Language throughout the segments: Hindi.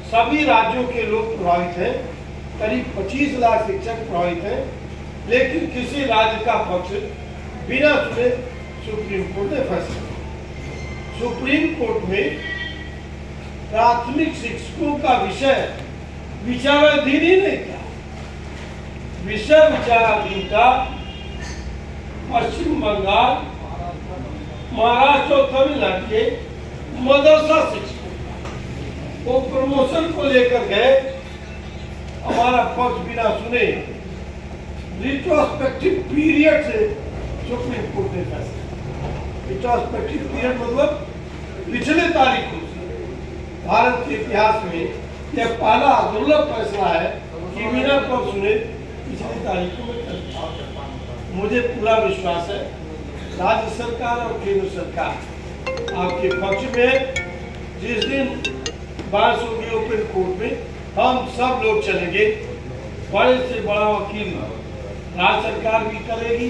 सभी राज्यों के लोग प्रभावित हैं, करीब 25 लाख शिक्षक प्रभावित हैं, लेकिन किसी राज्य का पक्ष बिना सुने सुप्रीम कोर्ट ने फैसला किया। सुप्रीम कोर्ट में प्राथमिक शिक्षकों का विषय विचाराधीन ही नहीं था। विषय विचाराधीन था पश्चिम बंगाल, महाराष्ट्र और तमिलनाडु के मदरसा शिक्षकों। वो प्रमोशन को लेकर गए, हमारा पक्ष बिना सुने रिट्रोस्पेक्टिव पीरियड से सुप्रीम कोर्ट ने फैसला। रिट्रोस्पेक्टिव पीरियड मतलब पिछले तारीखों से। भारत के इतिहास में यह पहला दुर्लभ फैसला है कि बिना पक्ष सुने पिछली तारीखों में मुझे पूरा विश्वास है राज्य सरकार और केंद्र सरकार आपके पक्ष में। जिस दिन बहस होगी ओपन कोर्ट में, हम सब लोग चलेंगे। बड़े से बड़ा वकील राज्य सरकार भी करेगी,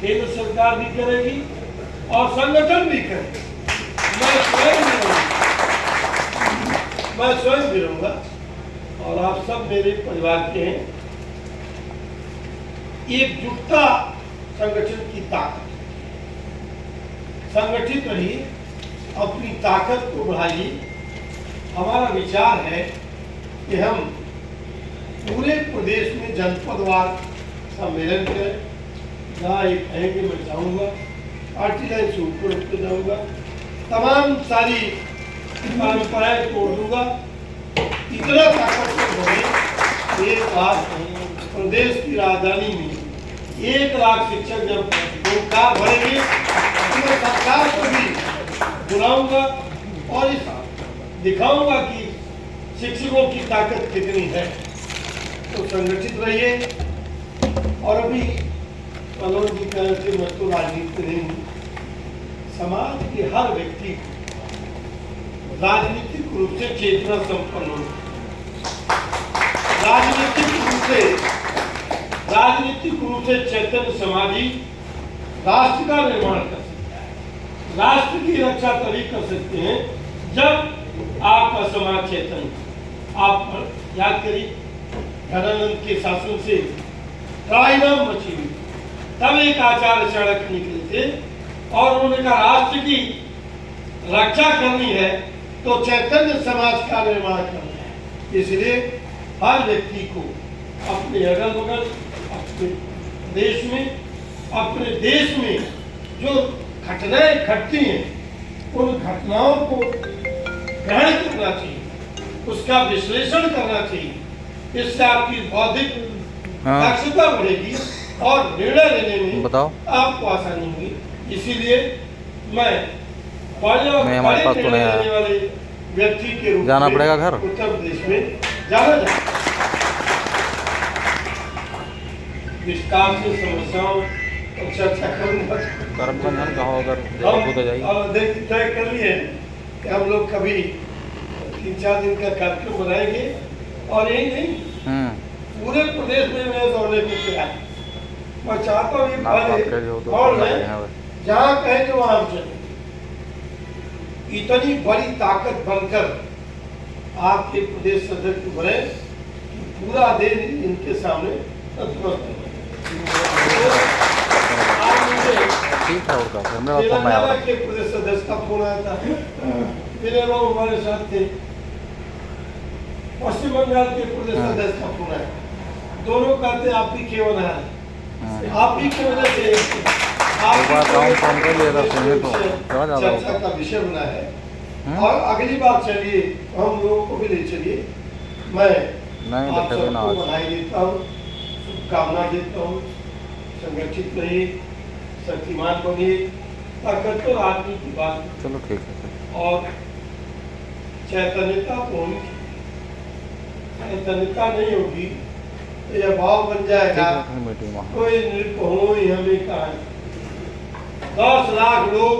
केंद्र सरकार भी करेगी और संगठन भी करेगी। मैं स्वयं भी रहूंगा और आप सब मेरे परिवार के हैं। एकजुटता संगठन की ताकत। संगठित रहिए, अपनी ताकत को बढ़ाइए। हमारा विचार है कि हम पूरे प्रदेश में जनपदवार सम्मेलन करें। जहाँ एक कहेंगे मैं जाऊँगा, पार्टी लाइन से ऊपर उठते जाऊँगा, तमाम सारी परंपराएं तोड़ दूंगा। इतना ताकतवर बने। एक बात प्रदेश की राजधानी में 1 लाख शिक्षक जब कार भरेंगे तो मैं सरकार को भी बुलाऊंगा और इस दिखाऊंगा कि शिक्षकों की ताकत कितनी है। तो संगठित रहिए। और अभी मनोज जी कह रहे थे मैं तो राजनीति नहीं हूँ। समाज के हर व्यक्ति को राजनीतिक रूप से चेतना संपन्न हो, राजनीतिक रूप से चैतन्य समाजी राष्ट्र का निर्माण कर सकता है। राष्ट्र की रक्षा तभी कर सकते हैं जब आपका समाज चैतन्य। आप याद करिए धनानंद के शासन से त्राहिमाम मची हुई, तब एक आचार्य चाणक्य निकले थे और उन्होंने कहा राष्ट्र की रक्षा करनी है तो चैतन्य समाज का निर्माण करना है। इसलिए हर व्यक्ति को अपने अगल बगल, अपने देश में जो घटनाएं घटती हैं उन घटनाओं को ग्रहण करना चाहिए, उसका विश्लेषण करना चाहिए। इससे आपकी बौद्धिक दक्षता बढ़ेगी और निर्णय लेने में आपको आसानी होगी। इसीलिए मैं हमारे पास तो नहीं आया, वाले व्यक्ति के रूप जाना पड़ेगा घर, उत्तर प्रदेश में जाना जाए, विस्तार से समस्याओं और चर्चा करूंगा। करमबंधन कहो अगर तय कर लिए कि हम लोग कभी 3-4 दिन का कार्यक्रम बनाएंगे और यही नहीं पूरे प्रदेश में मैं दौड़ने को तैयार। मैं चाहता हूँ जहाँ कहे तो वहाँ हम चले। इतनी बड़ी ताकत बनकर आपके प्रदेश अध्यक्ष बने कि पूरा दिन इनके सामने नतमस्तक है। ठीक है। तेलंगाना के प्रदेश अध्यक्ष का फोन आया था, मेरे लोग हमारे साथ थे। पश्चिम बंगाल के प्रदेश अध्यक्ष का फोन आया, दोनों कहते आप ही क्यों ना है, आप ही की वजह से चर्चा का विषय बना है। और अगली बार चलिए हम लोगों को भी ले चलिए। मैं आप सबको बधाई देता हूँ, शुभकामना देता हूँ। संगठित रहिए, शक्तिमान बनिए, ताकत तो आदमी की बात। चलो ठीक है। और चैतन्यता को चैतन्यता नहीं होगी तो यह भाव बन जाएगा कोई नृत्य हो ही हमें कहा। 10 लाख लोग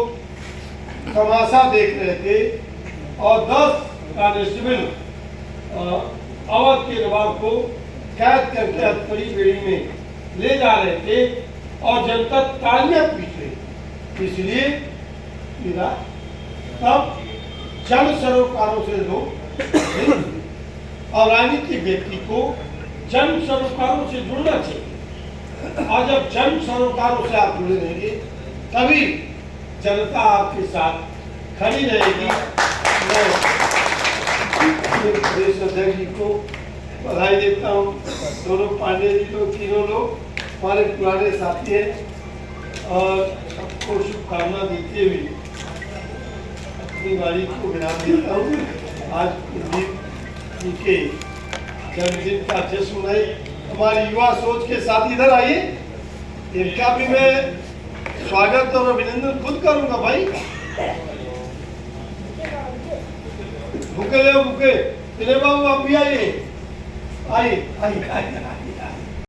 तमाशा देख रहे थे और 10 कांस्टेबल अवध के नवाब को कैद करके हथकड़ी बेड़ी में ले जा रहे थे और जनता तालियां पीट रही। इसलिए तब जन सरोकारों से लोग और राजनीतिक व्यक्ति को जन सरोकारों से जुड़ना चाहिए। और जब जन सरोकारों से आप जुड़े रहेंगे तभी जनता आपके साथ खड़ी रहेगी। मैं प्रदेश अध्यक्ष जी को बधाई देता हूँ। दोनों पांडे जी लोग, तीनों लोग हमारे पुराने साथी हैं और सबको शुभकामना देते हुए अपनी वाणी को विराम देता हूँ। आज कुलदीप जी के जन्मदिन का जश्न मनाए। हमारी युवा सोच के साथ इधर आइए, इनका भी मैं स्वागत और अभिनंदन खुद करूंगा। भाई भूखे ले भूखे, बाबू आप भी आइए, आइए आइए आइए।